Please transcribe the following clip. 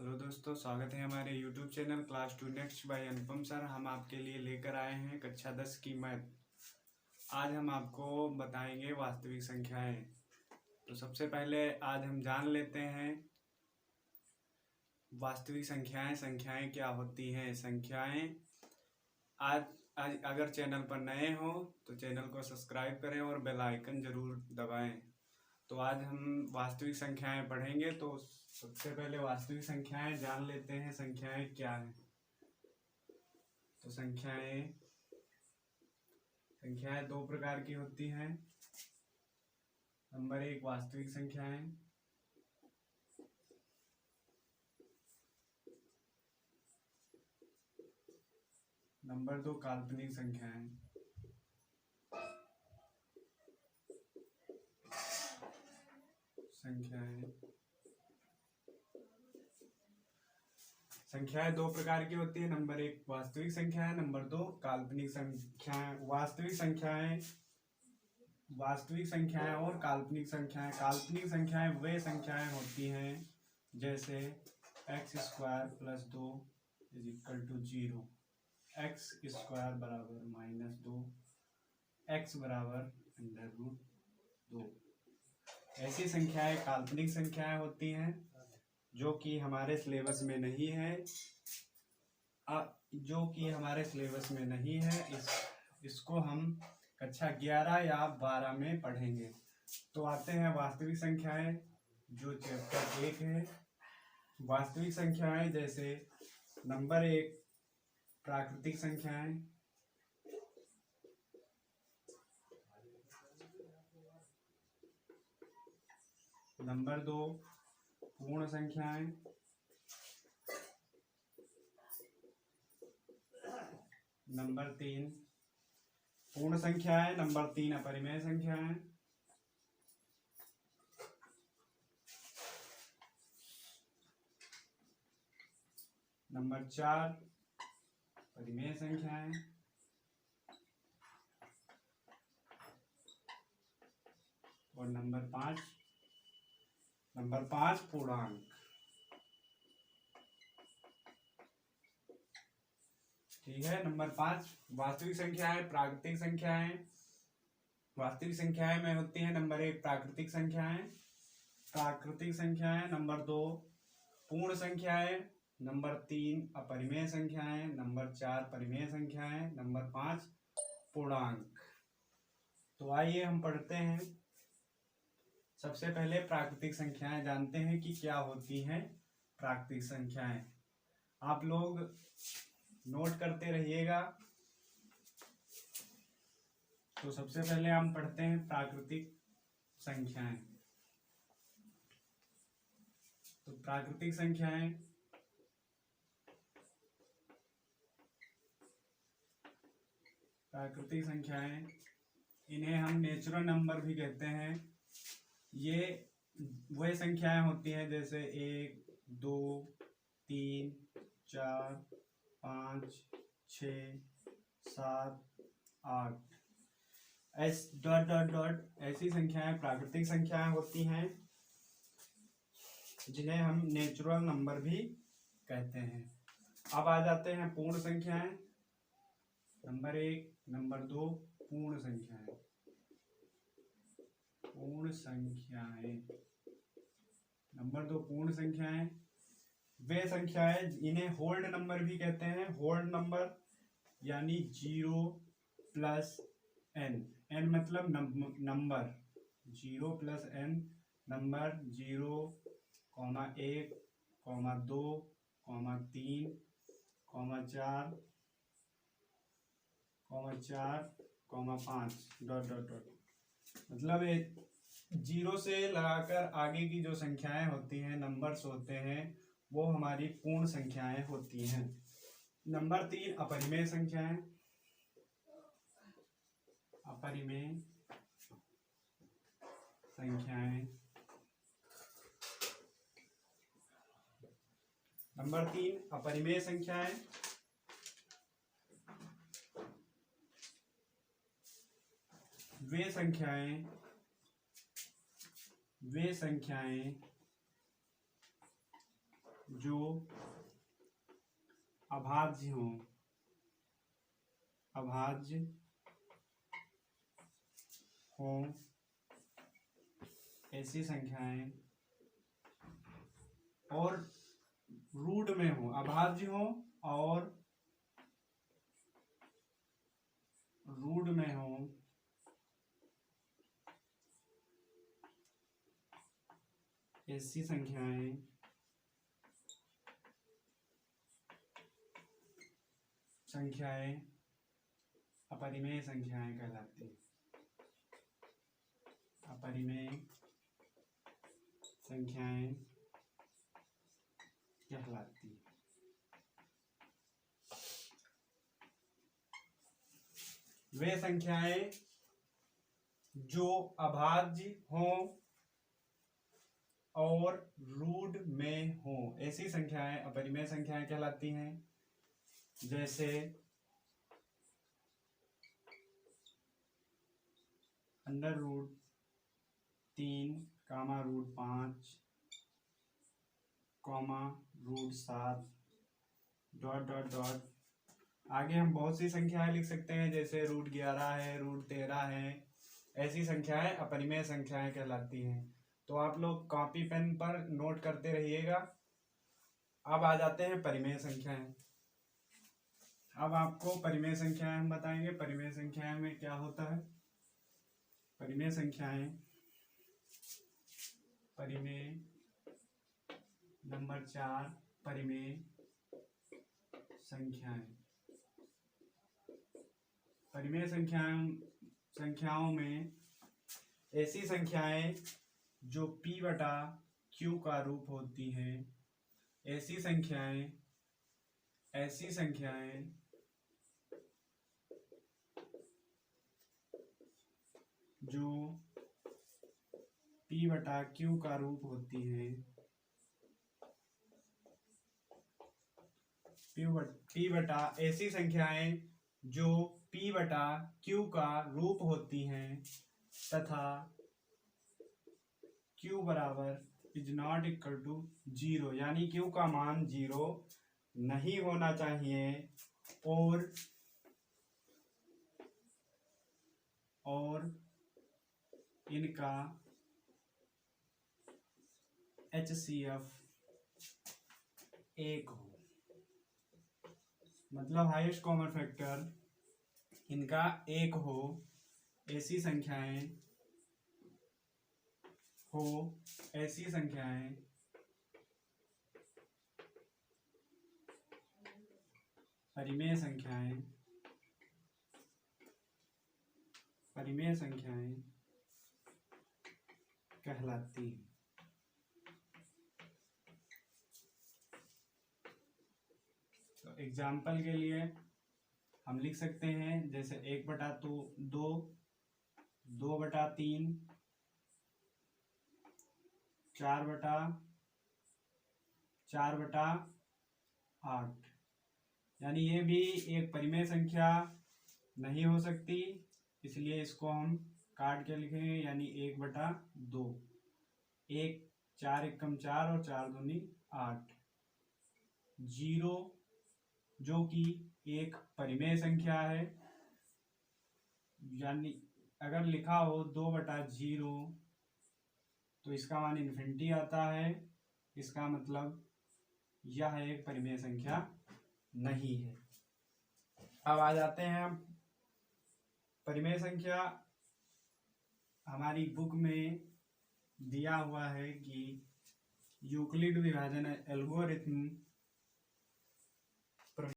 Hello दोस्तों, स्वागत है हमारे YouTube channel class 2 next by Anupam sir. हम आपके लिए लेकर आए हैं कक्षा 10 की मैथ। आज हम आपको बताएंगे वास्तविक संख्याएं। तो सबसे पहले आज हम जान लेते हैं वास्तविक संख्याएं क्या होती हैं। संख्याएं आज अगर चैनल पर नए हो तो चैनल को सब्सक्राइब करें और बेल आइकन जरूर दबाएं। तो आज हम वास्तविक संख्याएं पढ़ेंगे। तो सबसे पहले वास्तविक संख्याएं जान लेते हैं, संख्याएं क्या हैं। तो संख्याएं दो प्रकार की होती हैं। नंबर 1 वास्तविक संख्याएं, नंबर 2 काल्पनिक संख्याएं। संख्याएं दो प्रकार की होती है। नंबर 1 वास्तविक संख्याएं, नंबर 2 काल्पनिक संख्याएं। वास्तविक संख्याएं और काल्पनिक संख्याएं। काल्पनिक संख्याएं वे संख्याएं होती हैं जैसे x² + 2 = 0, x² = -2, x √2। ऐसी संख्याएं काल्पनिक संख्याएं होती हैं जो कि हमारे सिलेबस में नहीं है। इसको हम कक्षा 11 या 12 में पढ़ेंगे। तो आते हैं वास्तविक संख्याएं जो चैप्टर 1 है। वास्तविक संख्याएं जैसे नंबर 1 प्राकृतिक संख्याएं, नंबर 2 पूर्ण संख्याएं, नंबर 3 पूर्ण संख्याएं, नंबर 3 अपरिमेय संख्याएं, नंबर 4 परिमेय संख्याएं, और नंबर 5 पूर्णांक। ठीक है। नंबर 5 वास्तविक संख्याएं, प्राकृतिक संख्याएं। वास्तविक संख्याएं में होती है नंबर 1 प्राकृतिक संख्याएं, नंबर 2 पूर्ण संख्याएं, नंबर 3 अपरिमेय संख्याएं, नंबर 4 परिमेय संख्याएं, नंबर 5 पूर्णांक। तो आइए हम पढ़ते हैं। सबसे पहले प्राकृतिक संख्याएं जानते हैं कि क्या होती हैं प्राकृतिक संख्याएं। आप लोग नोट करते रहिएगा। तो सबसे पहले हम पढ़ते हैं प्राकृतिक संख्याएं। तो प्राकृतिक संख्याएं इन्हें हम नेचुरल नंबर भी कहते हैं। ये वह संख्याएं होती हैं जैसे 1, 2, 3, 4, 5, 6, 7, 8 ऐसी संख्याएं प्राकृतिक संख्याएं होती हैं जिन्हें हम नेचुरल नंबर भी कहते हैं। अब आ जाते हैं पूर्ण संख्याएं। नंबर 1, नंबर 2 पूर्ण संख्याएं। नंबर 2 पूर्ण संख्याएं वे संख्याएं इन्हें होल्ड नंबर भी कहते हैं। होल्ड नंबर यानी 0 + n, n मतलब नंबर, 0 + n नंबर 0, 1, 2, 3, 4, 5 ... मतलब 0 से लगाकर आगे की जो संख्याएं होती हैं, नंबर्स होते हैं, वो हमारी पूर्ण संख्याएं होती हैं। नंबर 3 अपरिमेय संख्याएं। नंबर 3 अपरिमेय संख्याएं वे संख्याएं जो अभाज्य हो ऐसी संख्याएं और रूट में हो, अभाज्य हो और रूट में हो ऐसी संख्याएं अपरिमेय संख्याएं कहलाती हैं। अपरिमेय संख्याएं कहलाती हैं। वे संख्याएं जो अभाज्य हों और रूट में हो ऐसी संख्याएं अपरिमेय संख्याएं कहलाती हैं। जैसे √3, √5, √7 ... आगे हम बहुत सी संख्याएं लिख सकते हैं, जैसे √11 है, √13 है। ऐसी संख्याएं अपरिमेय संख्याएं कहलाती हैं। तो आप लोग कॉपी पेन पर नोट करते रहिएगा। अब आ जाते हैं परिमेय संख्याएं। अब आपको परिमेय संख्याएं हम बताएंगे। परिमेय संख्याएं में क्या होता है? परिमेय संख्याएं, परिमेय नंबर 4, परिमेय संख्याएं। परिमेय संख्याओं में ऐसी संख्याएं जो p/q का रूप होती हैं, ऐसी संख्याएं जो p/q का रूप होती हैं, ऐसी संख्याएं जो p/q का रूप होती हैं तथा q = 0, यानी q का मान 0 नहीं होना चाहिए और इनका HCF 1 हो, मतलब हाईएस्ट कॉमन फैक्टर इनका 1 हो। ऐसी संख्याएं परिमेय संख्याएं कहलाती हैं। तो एग्जाम्पल के लिए हम लिख सकते हैं, जैसे 1/2, 2/3, 4/8, यानी ये भी एक परिमेय संख्या नहीं हो सकती, इसलिए इसको हम काट के लिखेंगे, यानी 1/2। 1 4 एकम 4 और 4 दूनी 8। 0 जो कि एक परिमेय संख्या है, यानी अगर लिखा हो 2/0 तो इसका मान इन्फिनिटी आता है। इसका मतलब यह एक परिमेय संख्या नहीं है। अब आ जाते हैं हम परिमेय संख्या। हमारी बुक में दिया हुआ है कि यूक्लिड विभाजन एल्गोरिथम